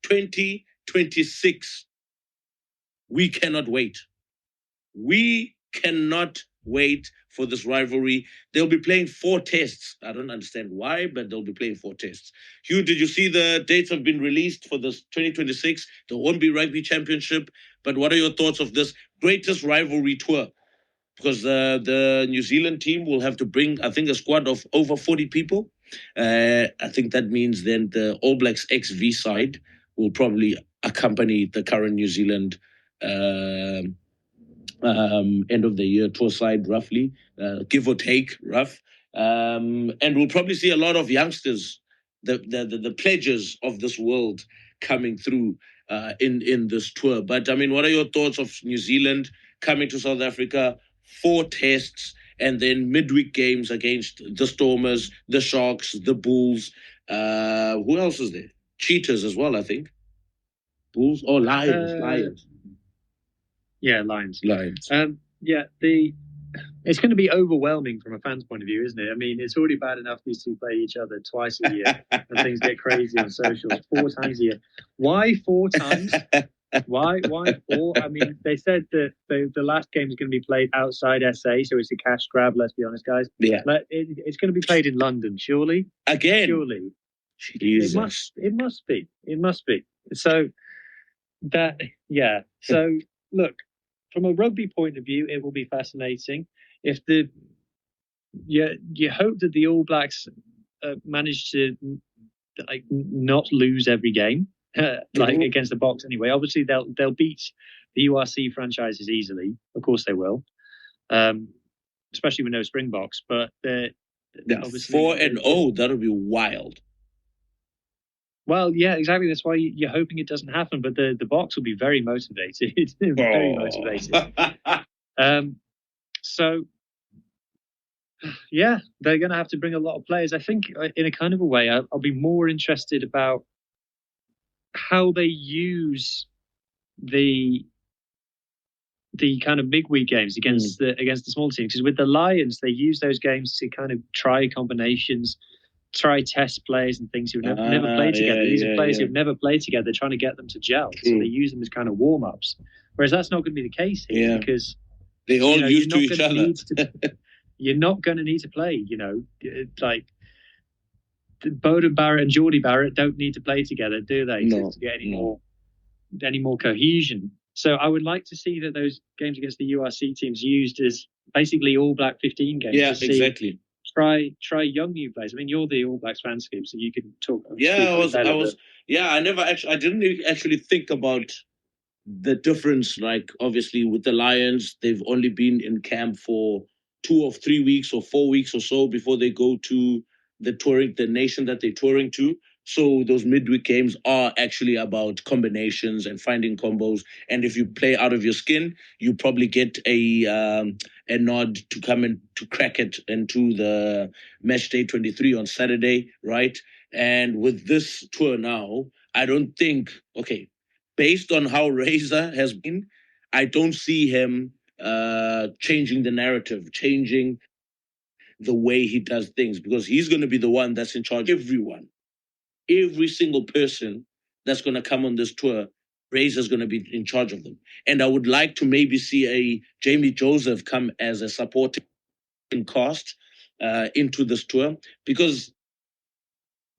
2026. We cannot wait. We cannot wait for this rivalry. They'll be playing 4 tests. I don't understand why, but they'll be playing 4 tests. Hugh, did you see the dates have been released for this 2026? There won't be Rugby Championship, but what are your thoughts of this greatest rivalry tour? Because the New Zealand team will have to bring, I think, a squad of over 40 people. I think that means then the Allblacks XV side will probably accompany the current New Zealand end of the year tour side, roughly, give or take, rough. And we'll probably see a lot of youngsters, the pledges of this world coming through in this tour. But I mean, what are your thoughts of New Zealand coming to South Africa? 4 tests, and then midweek games against the Stormers, the Sharks, the Bulls. Who else is there? Cheetahs as well, I think. Bulls or Lions? Yeah, Lions. Lions. It's going to be overwhelming from a fan's point of view, isn't it? I mean, it's already bad enough these two play each other twice a year, and things get crazy on socials. 4 times a year. Why 4 times? Why 4? I mean, they said that the last game is going to be played outside SA, so it's a cash grab, let's be honest, guys. Yeah. But it's going to be played in London, surely? Again? Surely. Jesus. It must be. So, So, look, from a rugby point of view, it will be fascinating. If you hope that the All Blacks manage to not lose every game. Against the Boks anyway. Obviously, they'll beat the URC franchises easily. Of course, they will, especially with no Springboks. But they're 4-0. That'll be wild. Well, yeah, exactly. That's why you're hoping it doesn't happen. But the Boks will be very motivated. Very motivated. So, yeah, they're going to have to bring a lot of players. I think, in a kind of a way, I'll be more interested about how they use the kind of big week games against the small teams. Because with the Lions, they use those games to kind of try combinations, try test players and things who've never played together. These are players who've never played together, trying to get them to gel. So they use them as kind of warm-ups. Whereas that's not going to be the case here because they all used to each other. You're not going to need to play, like Bowden Barrett and Geordie Barrett don't need to play together, do they? To get any more cohesion. So I would like to see that those games against the URC teams used as basically All Black 15 games. Yeah, exactly. Try young new players. I mean, you're the All Blacks fan, Skip, so you can talk. I didn't actually think about the difference. Like, obviously, with the Lions, they've only been in camp for 2 or 3 weeks or 4 weeks or so before they go to the nation that they're touring to. So those midweek games are actually about combinations and finding combos. And if you play out of your skin, you probably get a nod to come and to crack it into the match day 23 on Saturday, right? And with this tour now, I don't think, okay, based on how Razor has been, I don't see him changing the narrative, changing the way he does things, because he's going to be the one that's in charge of everyone. Every single person that's going to come on this tour, Razor's going to be in charge of them. And I would like to maybe see a Jamie Joseph come as a supporting cast into this tour, because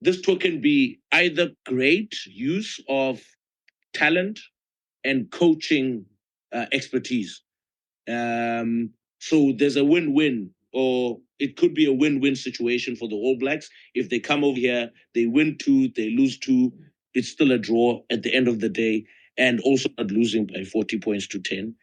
this tour can be either great use of talent and coaching expertise. So there's a win-win, or it could be a win-win situation for the All Blacks. If they come over here, they win 2, they lose 2, it's still a draw at the end of the day, and also not losing by 40 points to 10.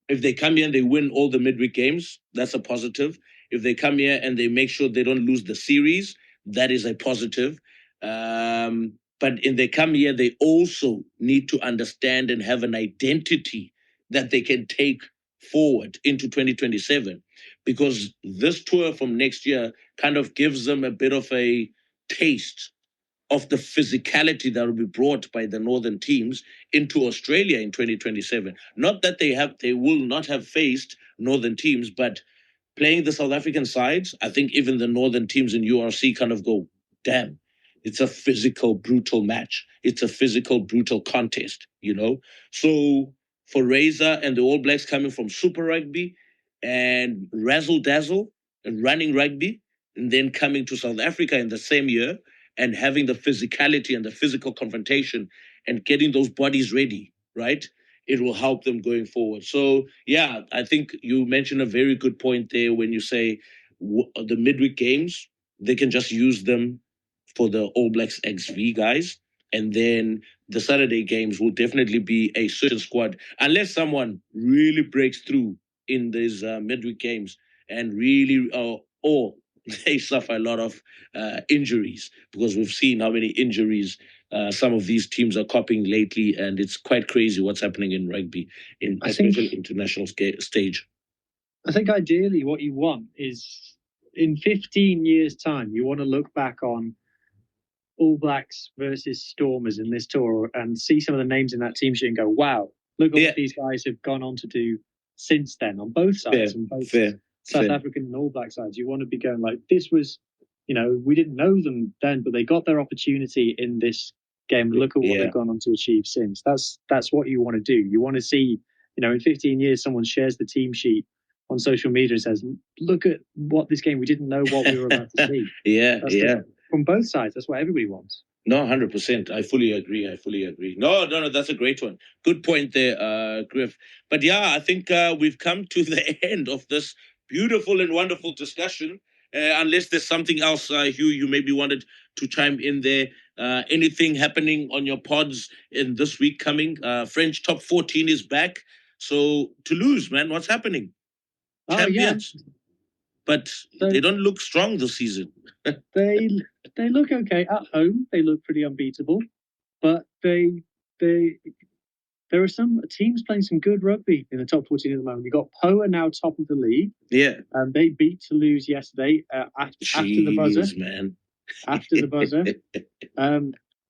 If they come here and they win all the midweek games, that's a positive. If they come here and they make sure they don't lose the series, that is a positive. But if they come here, they also need to understand and have an identity that they can take forward into 2027. Because this tour from next year kind of gives them a bit of a taste of the physicality that will be brought by the northern teams into Australia in 2027. Not that they will not have faced northern teams, but playing the South African sides, I think even the northern teams in URC kind of go, damn, it's a physical, brutal match. It's a physical, brutal contest, you know? So for Razor and the All Blacks coming from Super Rugby and razzle dazzle and running rugby, and then coming to South Africa in the same year and having the physicality and the physical confrontation and getting those bodies ready, right? It will help them going forward. So, yeah, I think you mentioned a very good point there when you say the midweek games, they can just use them for the All Blacks XV guys. And then the Saturday games will definitely be a certain squad, unless someone really breaks through in these midweek games and really, or they suffer a lot of injuries, because we've seen how many injuries some of these teams are copying lately, and it's quite crazy what's happening in rugby, especially international stage. I think ideally what you want is in 15 years' time, you want to look back on All Blacks versus Stormers in this tour and see some of the names in that team sheet and go, wow, look at what these guys have gone on to do since then on both sides, on both South African and All Black sides. You want to be going like, this was, we didn't know them then, but they got their opportunity in this game. Look at what they've gone on to achieve since. That's what you want to do. You want to see, in 15 years, someone shares the team sheet on social media and says, look at what this game, we didn't know what we were about to see. From both sides, that's what everybody wants. No, 100%. I fully agree. No, that's a great one. Good point there, Griff. But yeah, I think we've come to the end of this beautiful and wonderful discussion. Unless there's something else, Hugh, you maybe wanted to chime in there. Anything happening on your pods in this week coming? French top 14 is back. So Toulouse, man, what's happening? Champions. Yeah. But they don't look strong this season. they look okay at home. They look pretty unbeatable, but there are some teams playing some good rugby in the top 14 at the moment. You got Poa now top of the league. Yeah, and they beat Toulouse yesterday after the buzzer. Man. After the buzzer,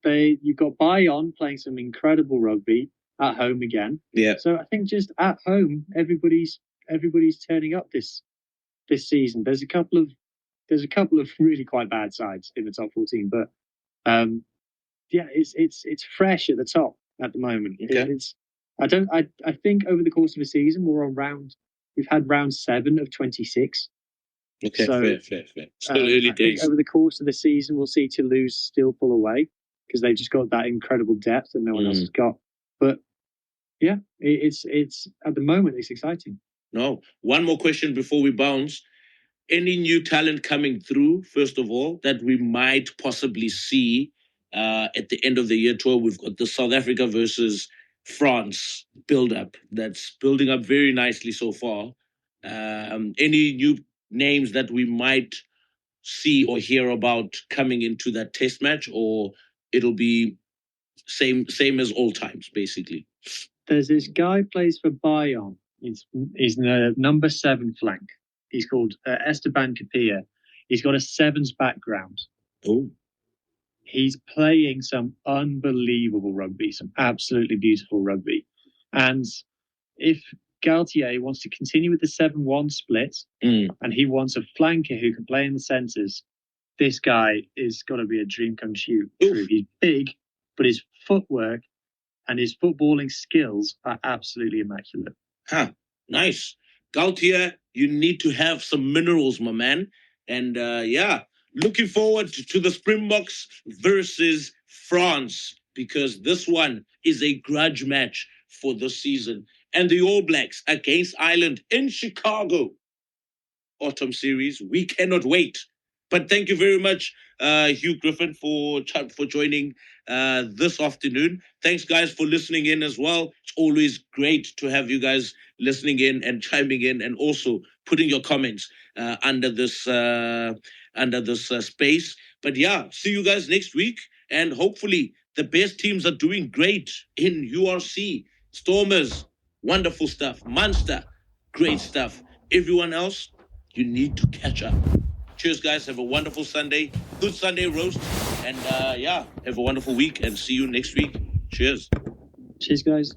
you got Bayonne playing some incredible rugby at home again. Yeah. So I think just at home, everybody's turning up this season. There's a couple of really quite bad sides in the top 14, but it's fresh at the top at the moment. Okay. I think over the course of a season we've had round 7 of 26. Okay, so, fair. Still early days. Over the course of the season, we'll see Toulouse still pull away because they've just got that incredible depth that no one else has got. But yeah, it's at the moment it's exciting. No. One more question before we bounce. Any new talent coming through, first of all, that we might possibly see at the end of the year tour? We've got the South Africa versus France build-up. That's building up very nicely so far. Any new names that we might see or hear about coming into that test match, or it'll be same as all times, basically? There's this guy plays for Bayonne. He's the number 7 flank. He's called Esteban Capilla. He's got a sevens background. Oh. He's playing some unbelievable rugby, some absolutely beautiful rugby. And if Galtier wants to continue with the 7-1 split, and he wants a flanker who can play in the centres, this guy is got to be a dream come true. He's big, but his footwork and his footballing skills are absolutely immaculate. Huh, nice. Galtier, you need to have some minerals, my man. And looking forward to the Springboks versus France, because this one is a grudge match for this season. And the All Blacks against Ireland in Chicago. Autumn series. We cannot wait. But thank you very much, Hugh Griffin, for joining this afternoon. Thanks, guys, for listening in as well. It's always great to have you guys listening in and chiming in, and also putting your comments under this space. But yeah, see you guys next week, and hopefully the best teams are doing great in URC. Stormers, wonderful stuff. Munster, great stuff. Everyone else, you need to catch up. Cheers, guys. Have a wonderful Sunday. Good Sunday roast. And have a wonderful week, and see you next week. Cheers. Cheers, guys.